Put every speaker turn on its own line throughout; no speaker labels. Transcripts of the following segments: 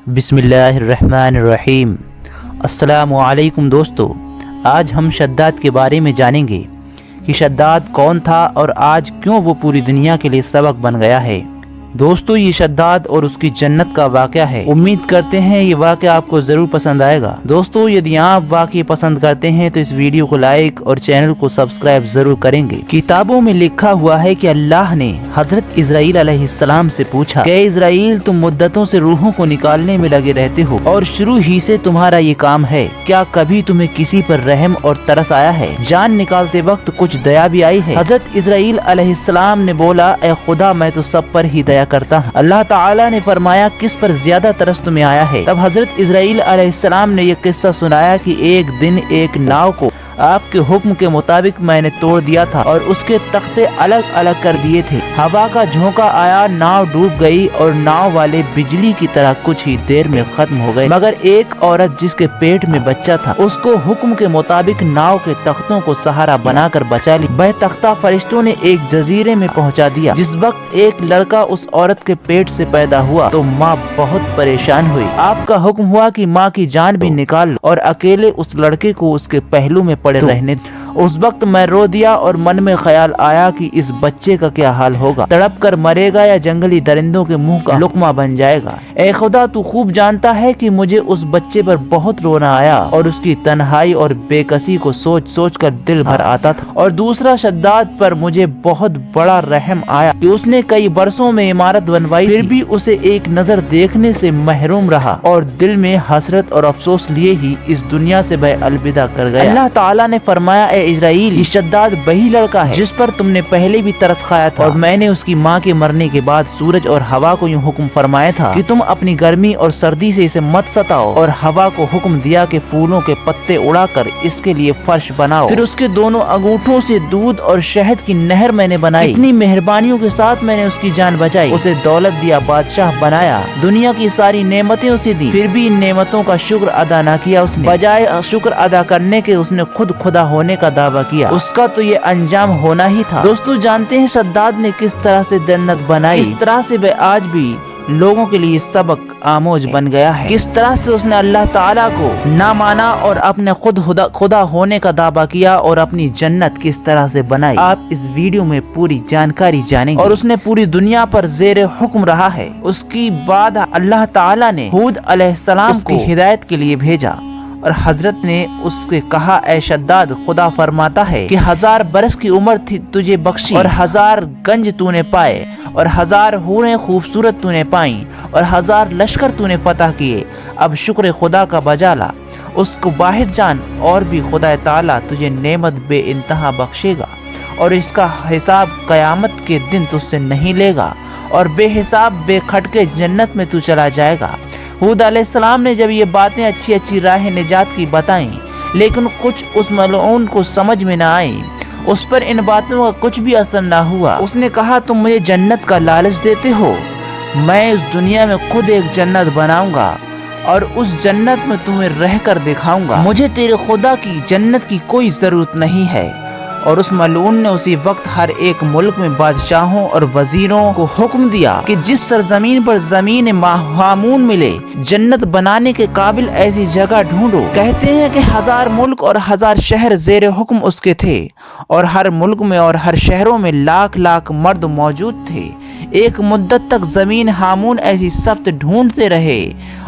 بسم اللہ الرحمن الرحیم۔ السلام علیکم دوستو، آج ہم شداد کے بارے میں جانیں گے کہ شداد کون تھا اور آج کیوں وہ پوری دنیا کے لیے سبق بن گیا ہے۔ دوستو، یہ شداد اور اس کی جنت کا واقعہ ہے۔ امید کرتے ہیں یہ واقعہ آپ کو ضرور پسند آئے گا۔ دوستو، یدی آپ واقعی پسند کرتے ہیں تو اس ویڈیو کو لائک اور چینل کو سبسکرائب ضرور کریں گے۔ کتابوں میں لکھا ہوا ہے کہ اللہ نے حضرت اسرائیل علیہ السلام سے پوچھا کہ اسرائیل، تم مدتوں سے روحوں کو نکالنے میں لگے رہتے ہو اور شروع ہی سے تمہارا یہ کام ہے، کیا کبھی تمہیں کسی پر رحم اور ترس آیا ہے؟ جان نکالتے وقت کچھ دیا بھی آئی ہے؟ حضرت اسرائیل علیہ السلام نے بولا، اے خدا، میں تو سب پر ہی دیا کرتا ہوں۔ اللہ تعالیٰ نے فرمایا، کس پر زیادہ ترس تمہیں آیا ہے؟ تب حضرت اسرائیل علیہ السلام نے یہ قصہ سنایا کہ ایک دن ایک ناؤ کو آپ کے حکم کے مطابق میں نے توڑ دیا تھا اور اس کے تختے الگ الگ کر دیے تھے۔ ہوا کا جھونکا آیا، ناؤ ڈوب گئی اور ناؤ والے بجلی کی طرح کچھ ہی دیر میں ختم ہو گئے، مگر ایک عورت جس کے پیٹ میں بچہ تھا، اس کو حکم کے مطابق ناؤ کے تختوں کو سہارا بنا کر بچا لی۔ وہ تختہ فرشتوں نے ایک جزیرے میں پہنچا دیا۔ جس وقت ایک لڑکا اس عورت کے پیٹ سے پیدا ہوا تو ماں بہت پریشان ہوئی۔ آپ کا حکم ہوا کہ ماں کی جان بھی نکال لو اور اکیلے اس لڑکے کو اس کے پہلو میں پڑے رہنے۔ اس وقت میں رو دیا اور من میں خیال آیا کہ اس بچے کا کیا حال ہوگا، تڑپ کر مرے گا یا جنگلی درندوں کے منہ کا لقمہ بن جائے گا۔ اے خدا، تو خوب جانتا ہے کہ مجھے اس بچے پر بہت رونا آیا اور اس کی تنہائی اور بے کسی کو سوچ سوچ کر دل بھر آتا تھا، اور دوسرا شداد پر مجھے بہت بڑا رحم آیا کہ اس نے کئی برسوں میں عمارت بنوائی، پھر بھی اسے ایک نظر دیکھنے سے محروم رہا اور دل میں حسرت اور افسوس لیے ہی اس دنیا سے بے الوداع کر گیا۔ اللہ تعالیٰ نے فرمایا، اے اسرائیل، یہ شداد وہی لڑکا ہے جس پر تم نے پہلے بھی ترس کھایا تھا، اور میں نے اس کی ماں کے مرنے کے بعد سورج اور ہوا کو یوں حکم فرمایا تھا کہ تم اپنی گرمی اور سردی سے اسے مت ستاؤ، اور ہوا کو حکم دیا کہ پھولوں کے پتے اڑا کر اس کے لیے فرش بناؤ۔ پھر اس کے دونوں انگوٹھوں سے دودھ اور شہد کی نہر میں نے بنائی۔ اتنی مہربانیوں کے ساتھ میں نے اس کی جان بچائی، اسے دولت دیا، بادشاہ بنایا، دنیا کی ساری نعمتیں اسے دی، پھر بھی ان نعمتوں کا شکر ادا نہ کیا اس نے۔ بجائے شکر ادا کرنے کے اس نے خود خدا ہونے کا دعویٰ کیا۔ اس کا تو یہ انجام ہونا ہی تھا۔ دوستو، جانتے ہیں شداد نے کس طرح سے جنت بنائی؟ اس طرح سے وہ آج بھی لوگوں کے لیے سبق آموز بن گیا ہے۔ کس طرح سے اس نے اللہ تعالیٰ کو نہ مانا اور اپنے خدا ہونے کا دعویٰ کیا، اور اپنی جنت کس طرح سے بنائی، آپ اس ویڈیو میں پوری جانکاری جانیں گے۔ اور اس نے پوری دنیا پر زیر حکم رہا ہے۔ اس کی بعد اللہ تعالیٰ نے ہود علیہ السلام کو ہدایت کے لیے بھیجا، اور حضرت نے اس سے کہا، اے شداد، خدا فرماتا ہے کہ 1000 برس کی عمر تھی تجھے بخشی، اور 1000 گنج تو نے پائے، اور 1000 حوریں خوبصورت تو نے پائیں، اور 1000 لشکر تو نے فتح کیے۔ اب شکر خدا کا بجا لا، اس کو واحد جان، اور بھی خدا تعالیٰ تجھے نعمت بے انتہا بخشے گا، اور اس کا حساب قیامت کے دن تجھ سے نہیں لے گا، اور بے حساب بے کھٹکے جنت میں تو چلا جائے گا۔ ہود علیہ السلام نے جب یہ باتیں اچھی اچھی راہ نجات کی بتائیں، لیکن کچھ اس ملعون کو سمجھ میں نہ آئی، اس پر ان باتوں کا کچھ بھی اثر نہ ہوا۔ اس نے کہا، تم مجھے جنت کا لالچ دیتے ہو، میں اس دنیا میں خود ایک جنت بناؤں گا اور اس جنت میں تمہیں رہ کر دکھاؤں گا۔ مجھے تیرے خدا کی جنت کی کوئی ضرورت نہیں ہے۔ اور اس ملعون نے اسی وقت ہر ایک ملک میں بادشاہوں اور وزیروں کو حکم دیا کہ جس سرزمین پر زمین ہامون ملے، جنت بنانے کے قابل ایسی جگہ ڈھونڈو۔ کہتے ہیں کہ 1000 ملک اور 1000 شہر زیر حکم اس کے تھے، اور ہر ملک میں اور ہر شہروں میں لاکھ لاکھ مرد موجود تھے۔ ایک مدت تک زمین ہامون ایسی سخت ڈھونڈتے رہے،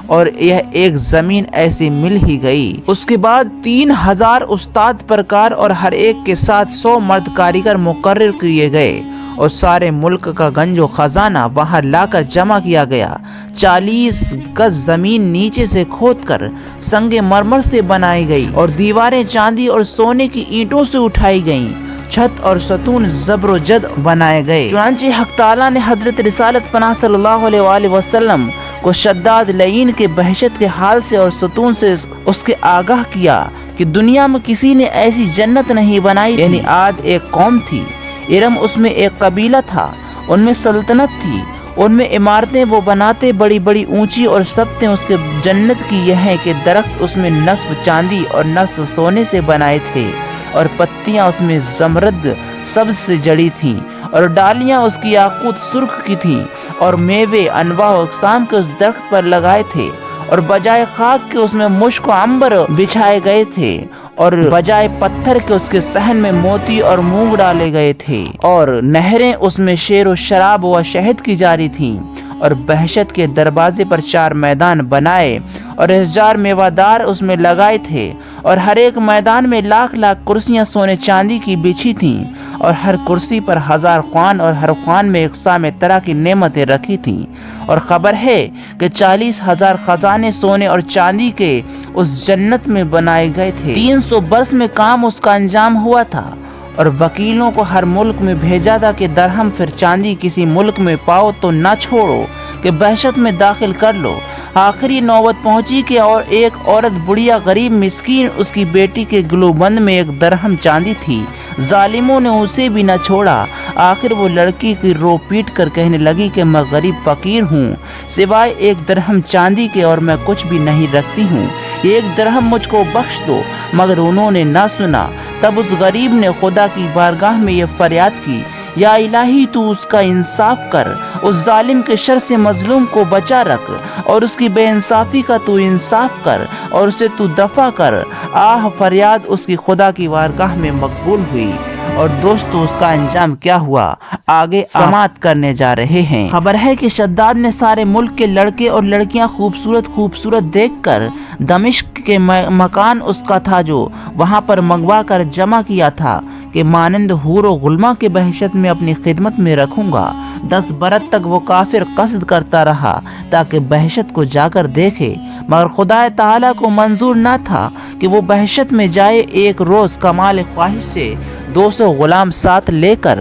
اور یہ ایک زمین ایسی مل ہی گئی۔ اس کے بعد 3000 استاد پرکار اور ہر ایک کے ساتھ 100 مرد کاریگر مقرر کیے گئے، اور سارے ملک کا گنج و خزانہ وہاں لا کر جمع کیا گیا۔ 40 گز زمین نیچے سے کھود کر سنگ مرمر سے بنائی گئی، اور دیواریں چاندی اور سونے کی اینٹوں سے اٹھائی گئیں، چھت اور ستون زبر و جد بنائے گئے۔ چنانچہ حق تعالیٰ نے حضرت رسالت پناہ صلی اللہ علیہ وآلہ وسلم کو شداد لعین کے بحشت کے حال سے اور ستون سے اس کے آگاہ کیا کہ دنیا میں کسی نے ایسی جنت نہیں بنائی۔ یعنی عاد ایک قوم تھی، ارم اس میں ایک قبیلہ تھا، ان میں سلطنت تھی، ان میں عمارتیں وہ بناتے بڑی بڑی اونچی، اور سبتیں اس کے جنت کی یہ ہیں کہ درخت اس میں نصف چاندی اور نصف سونے سے بنائے تھے، اور پتیاں اس میں زمرد سبز سے جڑی تھیں، اور ڈالیاں اس کی یاقوت سرخ کی تھیں، اور میوے انواع و اقسام کے اس درخت پر لگائے تھے، اور بجائے خاک کے اس میں مشک و عنبر بچھائے گئے تھے، اور بجائے پتھر کے اس کے صحن میں موتی اور مونگ ڈالے گئے تھے، اور نہریں اس میں شیر و شراب و شہد کی جاری تھیں، اور بہشت کے دروازے پر 4 میدان بنائے اور اشجار میوادار اس میں لگائے تھے، اور ہر ایک میدان میں لاکھ لاکھ کرسیاں سونے چاندی کی بچھی تھیں، اور ہر کرسی پر 1000 خوان، اور ہر خوان میں اقسام طرح کی نعمتیں رکھی تھیں، اور خبر ہے کہ 40,000 خزانے سونے اور چاندی کے اس جنت میں بنائے گئے تھے۔ 300 برس میں کام اس کا انجام ہوا تھا، اور وکیلوں کو ہر ملک میں بھیجا تھا کہ درہم پھر چاندی کسی ملک میں پاؤ تو نہ چھوڑو کہ بہشت میں داخل کر لو۔ آخری نوبت پہنچی کہ اور ایک عورت بڑھیا غریب مسکین، اس کی بیٹی کے گلوبند میں 1 درہم چاندی تھی، ظالموں نے اسے بھی نہ چھوڑا۔ آخر وہ لڑکی کی رو پیٹ کر کہنے لگی کہ میں غریب فقیر ہوں، سوائے 1 درہم چاندی کے اور میں کچھ بھی نہیں رکھتی ہوں، 1 درہم مجھ کو بخش دو۔ مگر انہوں نے نہ سنا۔ تب اس غریب نے خدا کی بارگاہ میں یہ فریاد کی، یا الہی تو اس کا انصاف کر، اس ظالم کے شر سے مظلوم کو بچا رکھ، اور اس کی بے انصافی کا تو انصاف کر اور اسے تو دفع کر۔ آہ فریاد اس کی خدا کی بارگاہ میں مقبول ہوئی۔ اور دوستو اس کا انجام کیا ہوا آگے سماعت کرنے جا رہے ہیں۔ خبر ہے کہ شداد نے سارے ملک کے لڑکے اور لڑکیاں خوبصورت دیکھ کر دمشق کے مکان اس کا تھا جو وہاں پر منگوا کر جمع کیا تھا کہ مانند حور و غلمہ کے بہشت میں اپنی خدمت میں رکھوں گا۔ 10 برس تک وہ کافر قصد کرتا رہا تاکہ بہشت کو جا کر دیکھے، مگر خدا تعالیٰ کو منظور نہ تھا کہ وہ بہشت میں جائے۔ ایک روز کمال خواہش سے 200 غلام ساتھ لے کر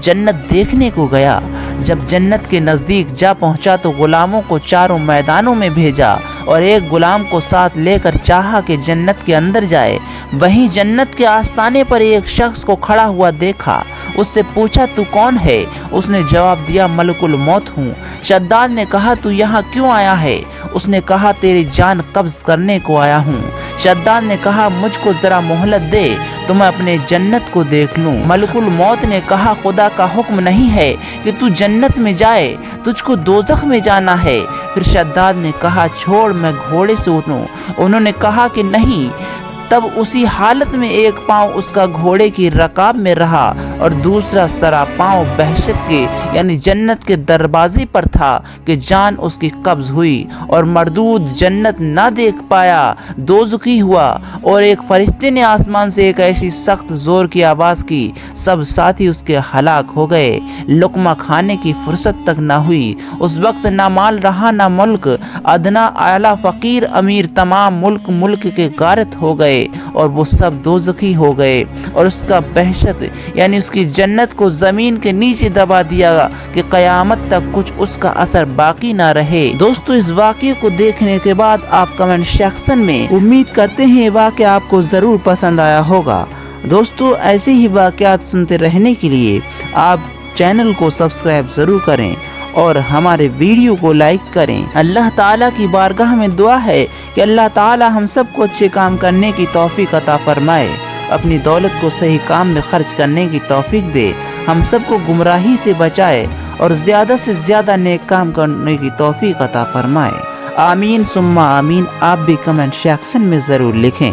جنت دیکھنے کو گیا۔ جب جنت کے نزدیک جا پہنچا تو غلاموں کو 4 میدانوں میں بھیجا، اور ایک غلام کو ساتھ لے کر چاہا کہ جنت کے اندر جائے۔ وہیں جنت کے آستانے پر ایک شخص کو کھڑا ہوا دیکھا، اس سے پوچھا تو کون ہے؟ اس نے جواب دیا ملک الموت ہوں۔ شداد نے کہا تو یہاں کیوں آیا ہے؟ اس نے کہا تیری جان قبض کرنے کو آیا ہوں۔ شداد نے کہا مجھ کو ذرا مہلت دے تو میں اپنے جنت کو دیکھ لوں۔ ملک الموت نے کہا خدا کا حکم نہیں ہے کہ تو جنت میں جائے، تجھ کو دوزخ میں جانا ہے۔ پھر شداد نے کہا چھوڑ میں گھوڑے سے اتروں۔ انہوں نے کہا کہ نہیں۔ تب اسی حالت میں ایک پاؤں اس کا گھوڑے کی رکاب میں رہا اور دوسرا سرا پاؤں بہشت کے یعنی جنت کے دروازے پر تھا کہ جان اس کی قبض ہوئی اور مردود جنت نہ دیکھ پایا، دوزخی ہوا۔ اور ایک فرشتے نے آسمان سے ایک ایسی سخت زور کی آواز کی، سب ساتھی اس کے ہلاک ہو گئے، لقمہ کھانے کی فرصت تک نہ ہوئی۔ اس وقت نہ مال رہا نہ ملک، ادنا اعلیٰ فقیر امیر تمام ملک کے غارت ہو گئے اور وہ سب دوزخی ہو گئے، اور اس کا بہشت یعنی اس کی جنت کو زمین کے نیچے دبا دیا کہ قیامت تک کچھ اس کا اثر باقی نہ رہے۔ دوستو اس واقعے کو دیکھنے کے بعد آپ کمنٹ سیکشن میں امید کرتے ہیں واقعہ آپ کو ضرور پسند آیا ہوگا۔ دوستو ایسے ہی واقعات سنتے رہنے کے لیے آپ چینل کو سبسکرائب ضرور کریں اور ہمارے ویڈیو کو لائک کریں۔ اللہ تعالیٰ کی بارگاہ میں دعا ہے کہ اللہ تعالیٰ ہم سب کو اچھے کام کرنے کی توفیق عطا فرمائے، اپنی دولت کو صحیح کام میں خرچ کرنے کی توفیق دے، ہم سب کو گمراہی سے بچائے اور زیادہ سے زیادہ نیک کام کرنے کی توفیق عطا فرمائے۔ آمین ثم آمین۔ آپ بھی کمنٹ سیکشن میں ضرور لکھیں۔